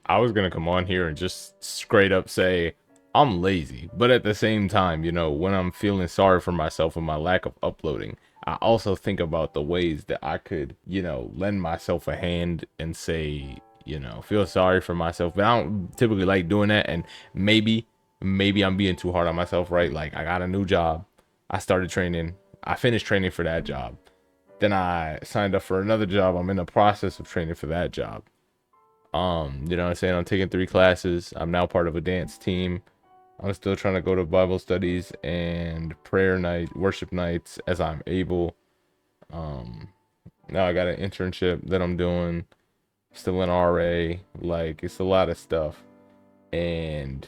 I was gonna come on here and just straight up say I'm lazy, but at the same time, when I'm feeling sorry for myself and my lack of uploading, I also think about the ways that I could, lend myself a hand and say, feel sorry for myself. But I don't typically like doing that, and maybe, maybe I'm being too hard on myself, right? Like I got a new job, I started training, I finished training for that job, then I signed up for another job. I'm in the process of training for that job. You know what I'm saying? I'm taking 3 classes. I'm now part of a dance team. I'm still trying to go to Bible studies and prayer night, worship nights as I'm able. Um, Now I got an internship that I'm doing, still in RA. Like it's a lot of stuff. And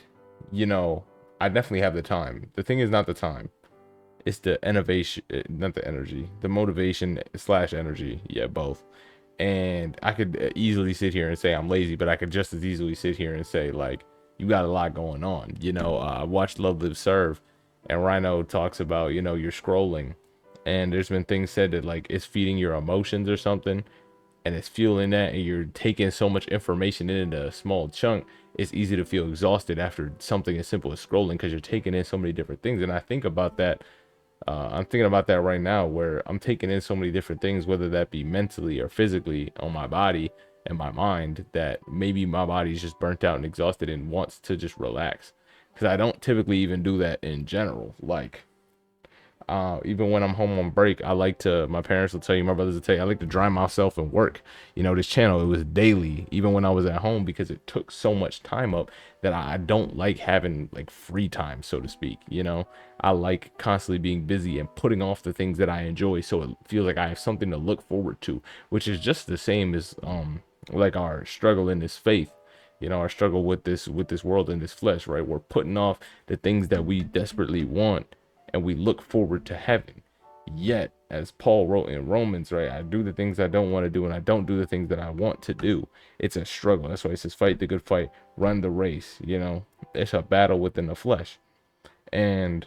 you know, I definitely have the time. The thing is not the time. It's the innovation, not the energy, the motivation slash energy. Yeah, both. And I could easily sit here and say I'm lazy, but I could just as easily sit here and say like you got a lot going on. I watched Love Live Serve, and Rhino talks about you're scrolling, and there's been things said that like it's feeding your emotions or something, and it's fueling that, and you're taking so much information into a small chunk. It's easy to feel exhausted after something as simple as scrolling because you're taking in so many different things. And I think about that I'm thinking about that right now where I'm taking in so many different things, whether that be mentally or physically on my body and my mind, that maybe my body's just burnt out and exhausted and wants to just relax. Because I don't typically even do that in general. Like, even when I'm home on break, I like to, my parents will tell you, my brothers will tell you, I like to dry myself and work. This channel, it was daily, even when I was at home, because it took so much time up that I don't like having like free time, so to speak. I like constantly being busy and putting off the things that I enjoy. So it feels like I have something to look forward to, which is just the same as, like our struggle in this faith, our struggle with this world and this flesh, right? We're putting off the things that we desperately want and we look forward to heaven. Yet, as Paul wrote in Romans, right, I do the things I don't want to do and I don't do the things that I want to do. It's a struggle. That's why it says, fight the good fight, run the race. It's a battle within the flesh. And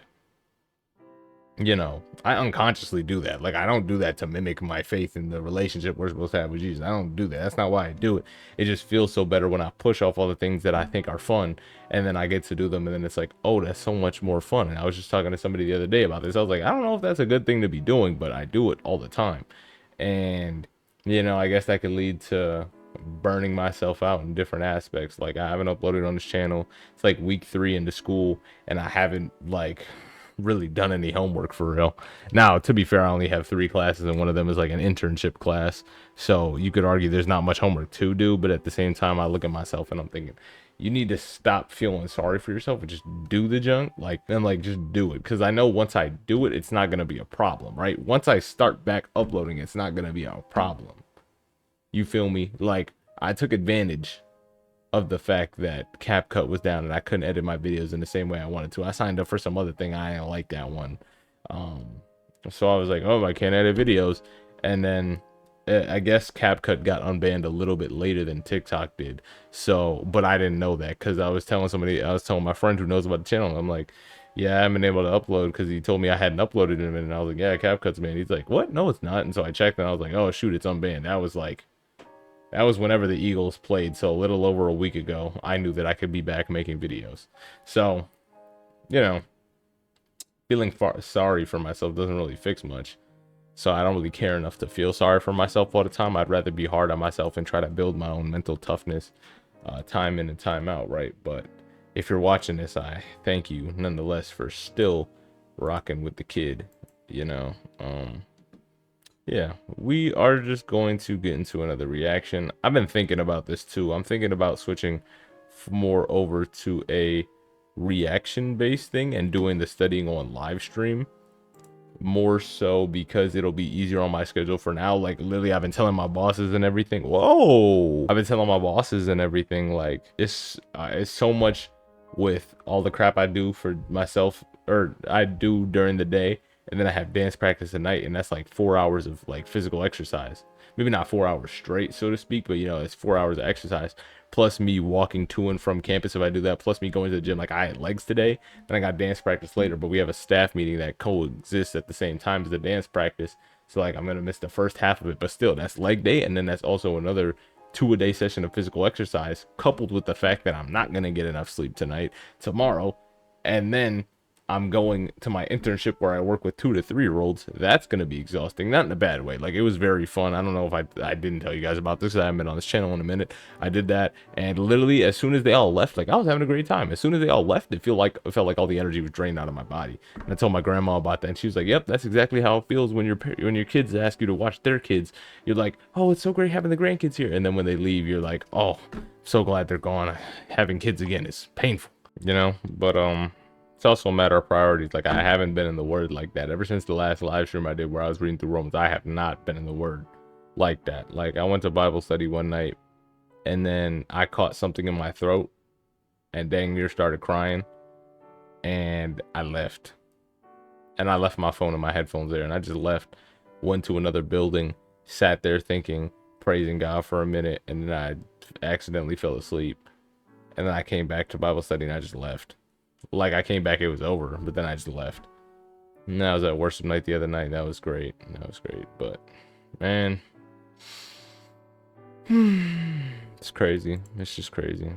I unconsciously do that. Like, I don't do that to mimic my faith in the relationship we're supposed to have with Jesus. I don't do that. That's not why I do it. It just feels so better when I push off all the things that I think are fun and then I get to do them. And then it's like, oh, that's so much more fun. And I was just talking to somebody the other day about this. I was like, I don't know if that's a good thing to be doing, but I do it all the time. And, I guess that could lead to burning myself out in different aspects. Like, I haven't uploaded on this channel. It's like week 3 into school, and I haven't, like, really done any homework for real. Now, to be fair, I only have 3 classes, and one of them is like an internship class. So you could argue there's not much homework to do, but at the same time, I look at myself and I'm thinking, you need to stop feeling sorry for yourself and just do the junk. Like just do it. Because I know once I do it, it's not gonna be a problem, right? Once I start back uploading, it's not gonna be a problem. You feel me? Like I took advantage of the fact that CapCut was down and I couldn't edit my videos in the same way I wanted to. I signed up for some other thing. I didn't like that one. Um, so I was like, oh, I can't edit videos. And then I guess CapCut got unbanned a little bit later than TikTok did. So, but I didn't know that because I was telling my friend who knows about the channel. I'm like, yeah, I haven't been able to upload because he told me I hadn't uploaded in a minute. And I was like, yeah, CapCut's banned. He's like, what? No, it's not. And so I checked and I was like, oh, shoot, it's unbanned. That was whenever the Eagles played, so a little over a week ago, I knew that I could be back making videos. So, you know, feeling sorry for myself doesn't really fix much. So I don't really care enough to feel sorry for myself all the time. I'd rather be hard on myself and try to build my own mental toughness, time in and time out, right? But if you're watching this, I thank you nonetheless for still rocking with the kid, you know. Yeah, we are just going to get into another reaction. I've been thinking about this too. I'm thinking about switching more over to a reaction based thing and doing the studying on live stream more so because it'll be easier on my schedule for now. Like literally I've been telling my bosses and everything. Whoa. I've been telling my bosses and everything like it's so much with all the crap I do for myself or I do during the day, and then I have dance practice at night, and that's like 4 hours of like physical exercise. Maybe not 4 hours straight, so to speak, but it's 4 hours of exercise plus me walking to and from campus if I do that, plus me going to the gym. Like I had legs today, then I got dance practice later, but we have a staff meeting that coexists at the same time as the dance practice. So like I'm gonna miss the first half of it, but still that's leg day, and then that's also another 2-a-day session of physical exercise, coupled with the fact that I'm not going to get enough sleep tonight, tomorrow, and then I'm going to my internship where I work with 2 to 3-year-olds. That's going to be exhausting. Not in a bad way. Like, it was very fun. I don't know if I didn't tell you guys about this. I haven't been on this channel in a minute. I did that. And literally, as soon as they all left, like, I was having a great time. As soon as they all left, it felt like all the energy was drained out of my body. And I told my grandma about that. And she was like, yep, that's exactly how it feels when your kids ask you to watch their kids. You're like, oh, it's so great having the grandkids here. And then when they leave, you're like, oh, so glad they're gone. Having kids again is painful, you know? But, it's also a matter of priorities. Like, I haven't been in the Word like that. Ever since the last live stream I did where I was reading through Romans, I have not been in the Word like that. Like, I went to Bible study one night, and then I caught something in my throat, and dang near started crying, and I left. And I left my phone and my headphones there, and I just left, went to another building, sat there thinking, praising God for a minute, and then I accidentally fell asleep. And then I came back to Bible study, and I just left. Like, I came back, it was over, but then I just left. And I was at worship night the other night. That was great. That was great. But, man, it's crazy. It's just crazy.